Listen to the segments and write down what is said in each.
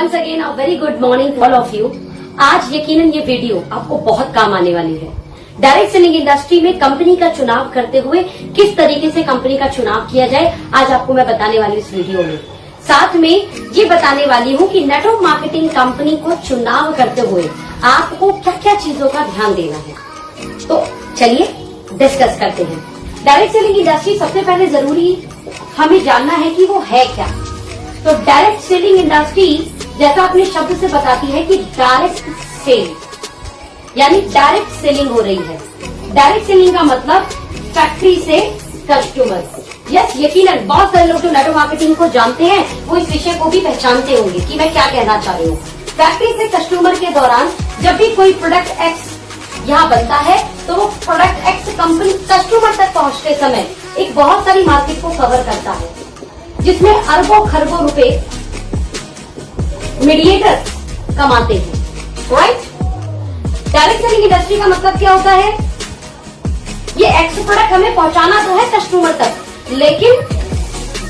Once again a very good morning all of you. आज यकीनन ये वीडियो आपको बहुत काम आने वाली है। डायरेक्ट सेलिंग इंडस्ट्री में कंपनी का चुनाव करते हुए किस तरीके से कंपनी का चुनाव किया जाए, आज आपको मैं बताने वाली हूँ इस वीडियो में। साथ में ये बताने वाली हूँ कि नेटवर्क मार्केटिंग कंपनी को चुनाव करते हुए आपको क्या क्या चीजों का ध्यान देना है। तो चलिए डिस्कस करते हैं। डायरेक्ट सेलिंग इंडस्ट्री सबसे पहले जरूरी हमें जानना है कि वो है क्या। तो डायरेक्ट सेलिंग इंडस्ट्री जैसा अपने शब्द से बताती है कि डायरेक्ट सेल यानी डायरेक्ट सेलिंग हो रही है। डायरेक्ट सेलिंग का मतलब फैक्ट्री से कस्टमर। यस, यकीनन बहुत सारे लोग जो नेटवर्क मार्केटिंग को जानते हैं वो इस विषय को भी पहचानते होंगे कि मैं क्या कहना चाह रही हूँ। फैक्ट्री से कस्टमर के दौरान जब भी कोई प्रोडक्ट एक्स यहाँ बनता है तो वो प्रोडक्ट एक्स कंपनी कस्टमर तक पहुँचते समय एक बहुत सारी मार्केट को कवर करता है, जिसमें अरबों खरबों रुपए मीडिएटर कमाते हैं। राइट। डायरेक्ट सेलिंग इंडस्ट्री का मतलब क्या होता है? ये एक्स प्रोडक्ट हमें पहुंचाना तो है कस्टमर तक, लेकिन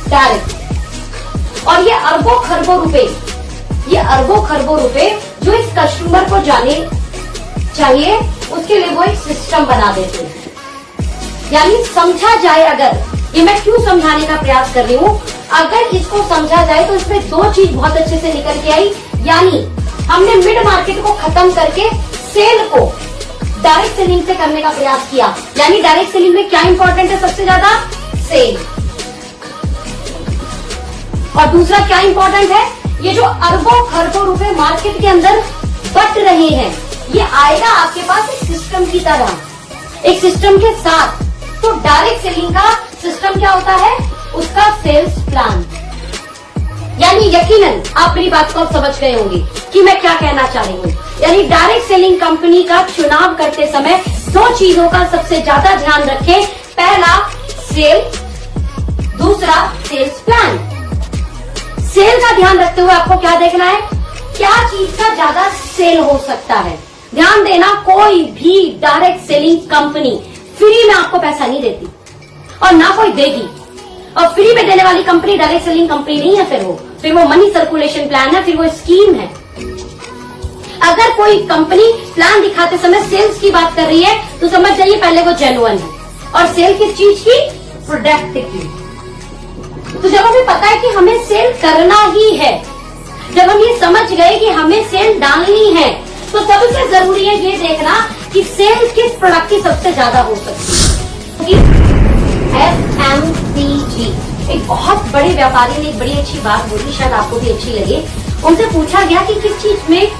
डायरेक्ट। और ये अरबों खरबों रुपए जो इस कस्टमर को जाने चाहिए उसके लिए वो एक सिस्टम बना देते हैं। यानी समझा जाए, अगर ये मैं क्यों समझाने का प्रयास कर रही हूँ, अगर इसको समझा जाए तो इसमें दो चीज बहुत अच्छे से निकल के आई। यानी हमने मिड मार्केट को खत्म करके सेल को डायरेक्ट सेलिंग से करने का प्रयास किया। यानी डायरेक्ट सेलिंग में क्या इंपॉर्टेंट है? सबसे ज्यादा सेल। और दूसरा क्या इंपॉर्टेंट है? ये जो अरबों खरबों रुपए मार्केट के अंदर बट रहे हैं, ये आएगा आपके पास एक सिस्टम की तरह, एक सिस्टम के साथ। तो डायरेक्ट सेलिंग का सिस्टम क्या होता है? उसका सेल्स प्लान। यानी यकीनन आप मेरी बात को समझ गए होंगे कि मैं क्या कहना चाह रही हूँ। यानी डायरेक्ट सेलिंग कंपनी का चुनाव करते समय दो चीजों का सबसे ज्यादा ध्यान रखें। पहला सेल, दूसरा सेल्स प्लान। सेल का ध्यान रखते हुए आपको क्या देखना है? क्या चीज का ज्यादा सेल हो सकता है। ध्यान देना, कोई भी डायरेक्ट सेलिंग कंपनी फ्री में आपको पैसा नहीं देती और ना कोई देगी। और फ्री में देने वाली कंपनी डायरेक्ट सेलिंग कंपनी नहीं है। फिर वो मनी सर्कुलेशन प्लान है, फिर वो स्कीम है। अगर कोई कंपनी प्लान दिखाते समय सेल्स की बात कर रही है तो समझ जाइए पहले वो जेन्युइन है। और सेल किस चीज की? प्रोडक्ट की। तो जब हमें पता है कि हमें सेल करना ही है, जब हम ये समझ गए कि हमें सेल डालनी है, तो सबसे जरूरी है ये देखना कि सेल किस प्रोडक्ट की सबसे ज्यादा हो सकती है। FMCG एक बहुत बड़े व्यापारी ने एक बड़ी अच्छी बात बोली, शायद आपको भी अच्छी लगे। उनसे पूछा गया कि किस चीज में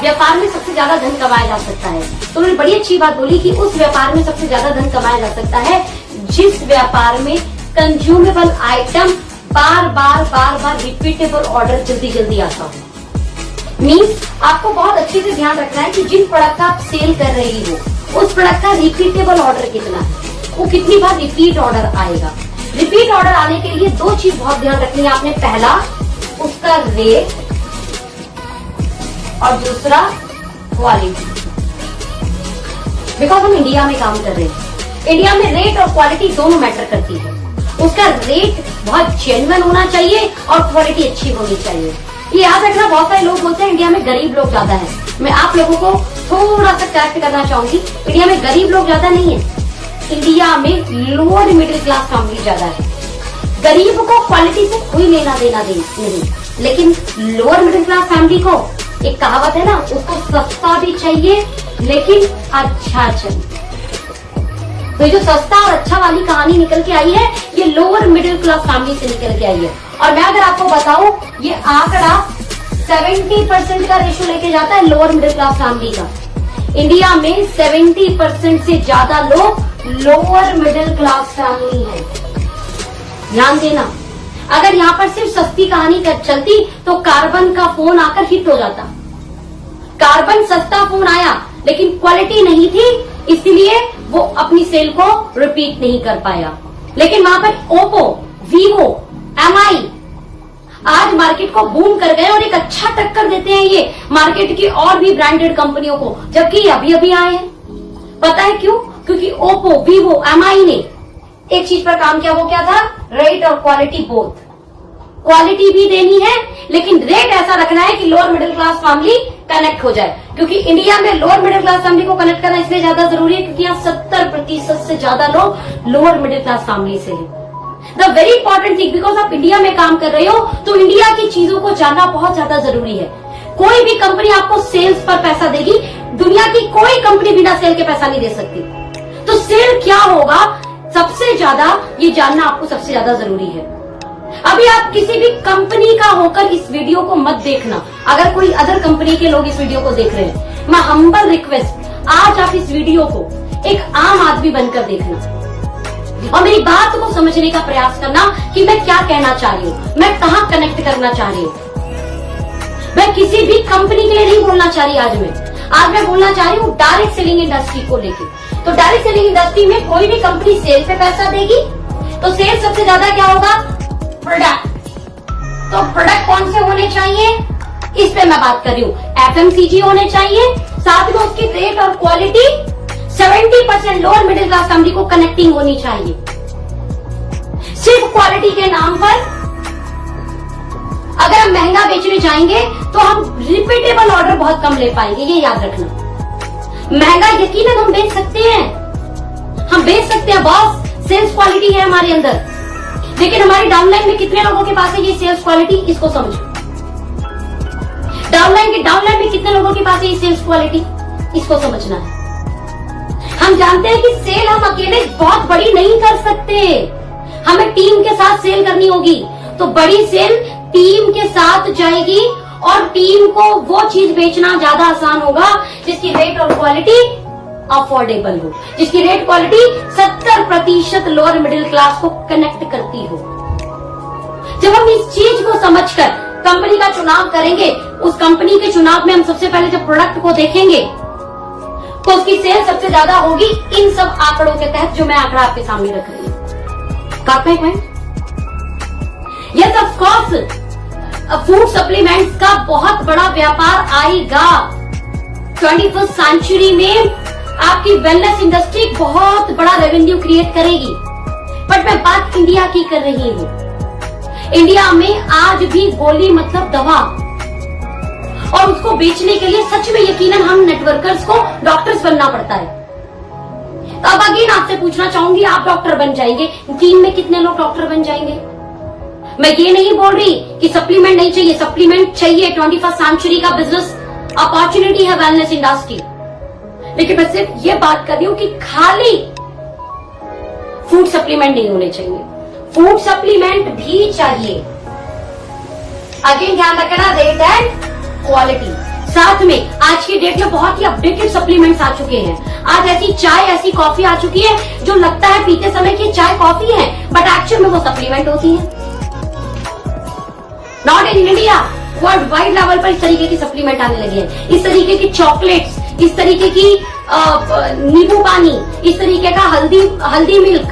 व्यापार में सबसे ज्यादा धन कमाया जा सकता है, तो उन्होंने बड़ी अच्छी बात बोली कि उस व्यापार में सबसे ज्यादा धन कमाया जा सकता है जिस व्यापार में कंज्यूमेबल आइटम बार बार रिपीटेबल ऑर्डर जल्दी आता हो। मीन्स आपको बहुत अच्छे से ध्यान रखना है कि जिन प्रोडक्ट का आप सेल कर रही हो उस प्रोडक्ट का रिपीटेबल ऑर्डर कितना है, वो कितनी बार रिपीट ऑर्डर आएगा। रिपीट ऑर्डर आने के लिए दो चीज बहुत ध्यान रखनी है आपने। पहला उसका रेट और दूसरा क्वालिटी। बिकॉज हम इंडिया में काम कर रहे हैं, इंडिया में रेट और क्वालिटी दोनों मैटर करती है। उसका रेट बहुत जेन्युइन होना चाहिए और क्वालिटी अच्छी होनी चाहिए। ये याद रखना, बहुत सारे लोग बोलते हैं इंडिया में गरीब लोग ज्यादा है। मैं आप लोगों को थोड़ा सा करेक्ट करना चाहूंगी, इंडिया में गरीब लोग ज्यादा नहीं है, इंडिया में लोअर मिडिल क्लास फैमिली ज्यादा है। गरीब को क्वालिटी से कोई लेना देना नहीं, लेकिन लोअर मिडिल क्लास फैमिली को, एक कहावत है ना, उसको सस्ता भी चाहिए लेकिन अच्छा चाहिए। तो जो सस्ता और अच्छा वाली कहानी निकल के आई है, ये लोअर मिडिल क्लास फैमिली से निकल के आई है। और मैं अगर आपको बताऊं, ये आंकड़ा 70% का रेशो लेके जाता है लोअर मिडिल क्लास फैमिली का। इंडिया में 70% से ज्यादा लोग लोअर मिडिल क्लास फैमिली है। ध्यान देना, अगर यहाँ पर सिर्फ सस्ती कहानी चलती तो कार्बन का फोन आकर हिट हो जाता। कार्बन सस्ता फोन आया लेकिन क्वालिटी नहीं थी, इसलिए वो अपनी सेल को रिपीट नहीं कर पाया। लेकिन वहां पर ओप्पो, वीवो, MI आज मार्केट को बूम कर गए और एक अच्छा टक्कर देते हैं ये मार्केट की और भी ब्रांडेड कंपनियों को, जबकि अभी आए हैं। पता है क्यों? क्योंकि ओप्पो, वीवो, MI ने एक चीज पर काम किया। वो क्या था? रेट और क्वालिटी बोथ। क्वालिटी भी देनी है, लेकिन रेट ऐसा रखना है कि lower middle class family connect हो जाए। क्योंकि इंडिया में लोअर मिडिल क्लास फैमिली को कनेक्ट करना इसलिए ज्यादा जरूरी है क्योंकि यहाँ 70% से ज्यादा लोग लोअर मिडिल क्लास फैमिली से हैं। The very important thing, because आप इंडिया में काम कर रहे हो तो इंडिया की चीजों को जानना बहुत ज्यादा जरूरी है। कोई भी कंपनी आपको सेल्स पर पैसा देगी, दुनिया की कोई कंपनी बिना सेल के पैसा नहीं दे सकती। तो सेल क्या होगा सबसे ज्यादा ये जानना आपको सबसे ज्यादा जरूरी है। अभी आप किसी भी कंपनी का होकर इस वीडियो को मत देखना। अगर कोई अदर कंपनी के लोग इस वीडियो को देख रहे हैं, मैं हम्बल रिक्वेस्ट, आज आप इस वीडियो को एक आम आदमी बनकर देखना और मेरी बात को समझने का प्रयास करना कि मैं क्या कहना चाह रही हूँ, मैं कहाँ कनेक्ट करना चाह रही हूँ। मैं किसी भी कंपनी के लिए नहीं बोलना चाह रही आज मैं बोलना चाह रही हूँ डायरेक्ट सेलिंग इंडस्ट्री को लेकर। तो डायरेक्ट सेलिंग इंडस्ट्री में कोई भी कंपनी सेल पे पैसा देगी तो सेल सबसे ज्यादा क्या होगा, प्रोडक्ट। तो प्रोडक्ट कौन से होने चाहिए, इस पे मैं बात कर रही हूँ। एफएमसीजी होने चाहिए, साथ में उसकी रेट और quality 70% lower middle class family को कनेक्टिंग होनी चाहिए। सिर्फ क्वालिटी के नाम पर अगर हम महंगा बेचने जाएंगे तो हम रिपीटेबल ऑर्डर बहुत कम ले पाएंगे, ये याद रखना। महंगा यकीनन हम बेच सकते हैं, हम बेच सकते हैं बॉस, सेल्स क्वालिटी है हमारे अंदर, लेकिन हमारी डाउनलाइन में कितने लोगों के पास है ये सेल्स क्वालिटी, इसको समझो। डाउनलाइन में कितने लोगों के पास है ये सेल्स क्वालिटी, इसको समझना है। हम जानते हैं कि सेल हम अकेले बहुत बड़ी नहीं कर सकते, हमें टीम के साथ सेल करनी होगी। तो बड़ी सेल टीम के साथ जाएगी और टीम को वो चीज बेचना ज्यादा आसान होगा जिसकी रेट और क्वालिटी अफोर्डेबल हो, जिसकी rate quality 70% lower middle class को कनेक्ट करती हो। जब हम इस चीज को समझकर कंपनी का चुनाव करेंगे, उस कंपनी के चुनाव में हम सबसे पहले जब प्रोडक्ट को देखेंगे तो उसकी सेल सबसे ज्यादा होगी इन सब आंकड़ों के तहत जो मैं आंकड़ा आपके सामने रख रही हूँ। काटना point, yes of course food supplements का बहुत बड़ा व्यापार आएगा 21st सेंचुरी में। आपकी वेलनेस इंडस्ट्री बहुत बड़ा रेवेन्यू क्रिएट करेगी। बट मैं बात इंडिया की कर रही हूँ। इंडिया में आज भी गोली मतलब दवा, और उसको बेचने के लिए सच में यकीनन हम नेटवर्कर्स को डॉक्टर्स बनना पड़ता है। तो अब अगेन आपसे पूछना चाहूंगी, आप डॉक्टर बन जाएंगे, टीम में कितने लोग डॉक्टर बन जाएंगे? मैं ये नहीं बोल रही कि सप्लीमेंट नहीं चाहिए, सप्लीमेंट चाहिए। 21st सेंचुरी का बिजनेस अपॉर्चुनिटी है वेलनेस इंडस्ट्री, लेकिन मैं सिर्फ ये बात कर रही हूँ कि खाली फूड सप्लीमेंट नहीं होने चाहिए, फूड सप्लीमेंट भी चाहिए। अगेन ध्यान रखना, रेट एंड क्वालिटी। साथ में आज की डेट में बहुत ही अपडेटेड सप्लीमेंट्स आ चुके हैं। आज ऐसी चाय, ऐसी कॉफी आ चुकी है जो लगता है पीते समय कि चाय कॉफी है, बट एक्चुअल में वो सप्लीमेंट होती है। Not in India, world wide level पर इस तरीके की सप्लीमेंट आने लगे हैं। इस तरीके की चॉकलेट्स, इस तरीके की नींबू पानी, इस तरीके का हल्दी मिल्क,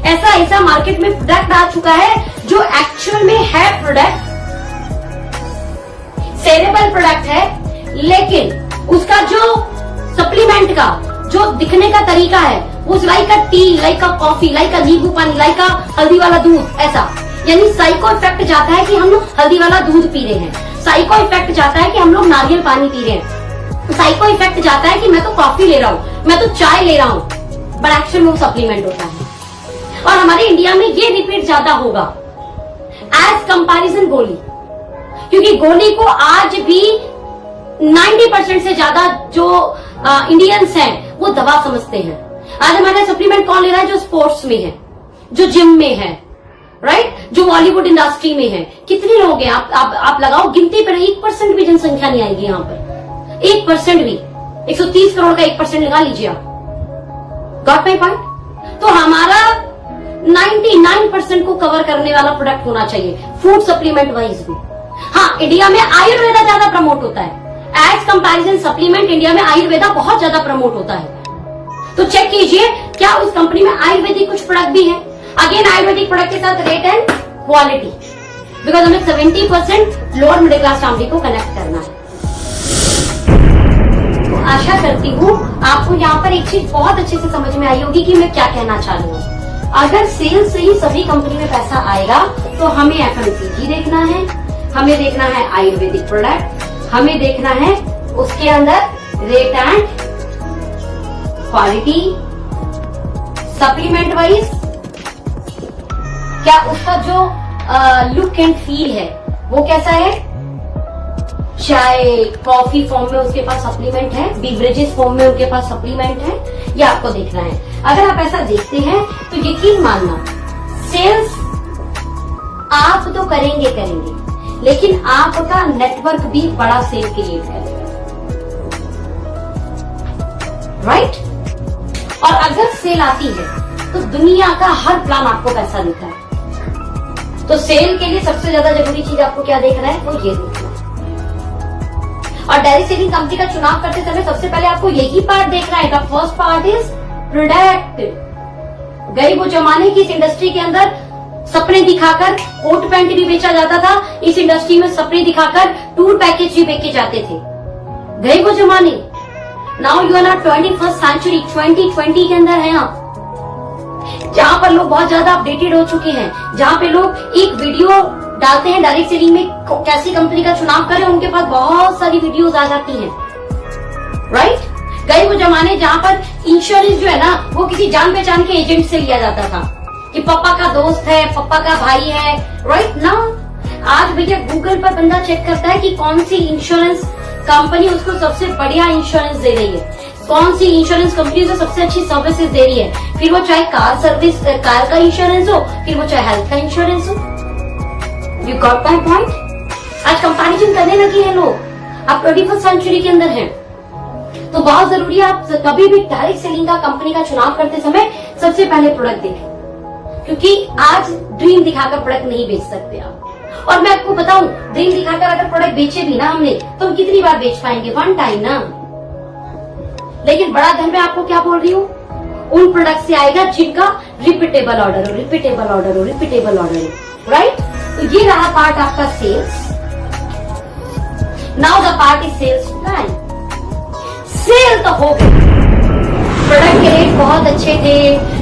ऐसा मार्केट में प्रोडक्ट आ चुका है जो एक्चुअल में है प्रोडक्ट, सेलेबल प्रोडक्ट है, लेकिन उसका जो सप्लीमेंट का जो दिखने का तरीका है वो like a T, like a coffee, like अ नींबू पानी, लाइक अ हल्दी वाला दूध, ऐसा। यानी साइको इफेक्ट जाता है कि हम लोग हल्दी वाला दूध पी रहे हैं, साइको इफेक्ट जाता है कि हम लोग नारियल पानी पी रहे हैं, साइको इफेक्ट जाता है कि मैं तो कॉफी ले रहा हूँ, मैं तो चाय ले रहा हूँ, बट एक्चुअल में वो सप्लीमेंट होता है। और हमारे इंडिया में ये रिपीट ज्यादा होगा एज कंपैरिजन गोली, क्योंकि गोली को आज भी 90% से ज्यादा जो इंडियंस हैं वो दवा समझते हैं। आज हमारे सप्लीमेंट कौन ले रहा है? जो स्पोर्ट्स में है, जो जिम में है, राइट, जो बॉलीवुड इंडस्ट्री में है। कितने लोग हैं आप लगाओ गिनती पर, 1% भी जनसंख्या नहीं आएगी यहाँ पर, 1% भी। 130 करोड़ का 1% लगा लीजिए आप, गॉट माय पॉइंट। तो हमारा 99% को कवर करने वाला प्रोडक्ट होना चाहिए फूड सप्लीमेंट वाइज भी। हाँ, इंडिया में आयुर्वेदा ज्यादा प्रमोट होता है एज कंपैरिजन सप्लीमेंट। इंडिया में आयुर्वेदा बहुत ज्यादा प्रमोट होता है, तो चेक कीजिए क्या उस कंपनी में आयुर्वेदिक कुछ प्रोडक्ट भी है। अगेन आयुर्वेदिक प्रोडक्ट के साथ रेट एंड क्वालिटी, बिकॉज हमें 70% लोअर मिडिल क्लास फैमिली को कनेक्ट करना है। तो आशा करती हूँ आपको यहाँ पर एक चीज बहुत अच्छे से समझ में आई होगी कि मैं क्या कहना चाह रही हूँ। अगर सेल्स से ही सभी कंपनी में पैसा आएगा तो हमें FMCG देखना है, हमें देखना है आयुर्वेदिक प्रोडक्ट, हमें देखना है उसके अंदर rate and quality, supplement wise क्या उसका जो लुक एंड फील है वो कैसा है, चाय कॉफी फॉर्म में उसके पास सप्लीमेंट है, बीवरेजेस फॉर्म में उनके पास सप्लीमेंट है, ये आपको देखना है। अगर आप ऐसा देखते हैं तो यकीन मानना सेल्स आप तो करेंगे, लेकिन आपका नेटवर्क भी बड़ा सेल क्रिएट करेगा, राइट? और अगर सेल आती है तो दुनिया का हर प्लान आपको पैसा देता है। तो सेल के लिए सबसे ज्यादा जरूरी चीज आपको क्या देखना है, वो ये देखना है। और डायरेक्ट सेलिंग कंपनी का चुनाव करते समय सबसे पहले आपको यही पार्ट देखना है। The first part is product. गई वो जमाने की इस इंडस्ट्री के अंदर सपने दिखाकर कोट पैंट भी बेचा जाता था, इस इंडस्ट्री में सपने दिखाकर टूर पैकेज भी बेचे जाते थे। गए वो जमाने। Now you are not 21st century, 2020 के अंदर है आप, जहां पर लोग बहुत ज्यादा अपडेटेड हो चुके हैं, जहां पे लोग एक वीडियो डालते हैं डायरेक्ट सेलिंग में कैसी कंपनी का चुनाव करें, उनके पास बहुत सारी वीडियोस आ जाती हैं, राइट? गए वो जमाने जहां पर इंश्योरेंस जो है ना वो किसी जान पहचान के एजेंट से लिया जाता था कि पापा का दोस्त है, पापा का भाई है, राइट? ना आज भैया गूगल पर बंदा चेक करता है कि कौन सी इंश्योरेंस कंपनी उसको सबसे बढ़िया इंश्योरेंस दे रही है, कौन सी इंश्योरेंस कंपनी उसे सबसे अच्छी सर्विसेज दे रही है, फिर वो चाहे कार का इंश्योरेंस हो, फिर वो चाहे हेल्थ का इंश्योरेंस हो। You got my point? आज कंपैरिजन करने लगे हैं लोग, आप 21st सेंचुरी के अंदर हैं, तो बहुत जरूरी है आप कभी भी डायरेक्ट सेलिंग का कंपनी का चुनाव करते समय सबसे पहले प्रोडक्ट देखें, क्योंकि आज ड्रीम दिखाकर प्रोडक्ट नहीं बेच सकते आप। और मैं आपको बताऊं, ड्रीम दिखाकर अगर प्रोडक्ट बेचे भी ना हमने तो हम कितनी बार बेच पाएंगे, वन टाइम ना। लेकिन बड़ा धन मैं आपको क्या बोल रही हूँ, उन प्रोडक्ट से आएगा जिनका रिपीटेबल ऑर्डर हो, रिपीटेबल ऑर्डर हो, रिपीटेबल ऑर्डर हो, राइट? तो ये रहा पार्ट आपका sales. Now the part is sales plan. Sale तो हो गई, प्रोडक्ट के रेट बहुत अच्छे थे,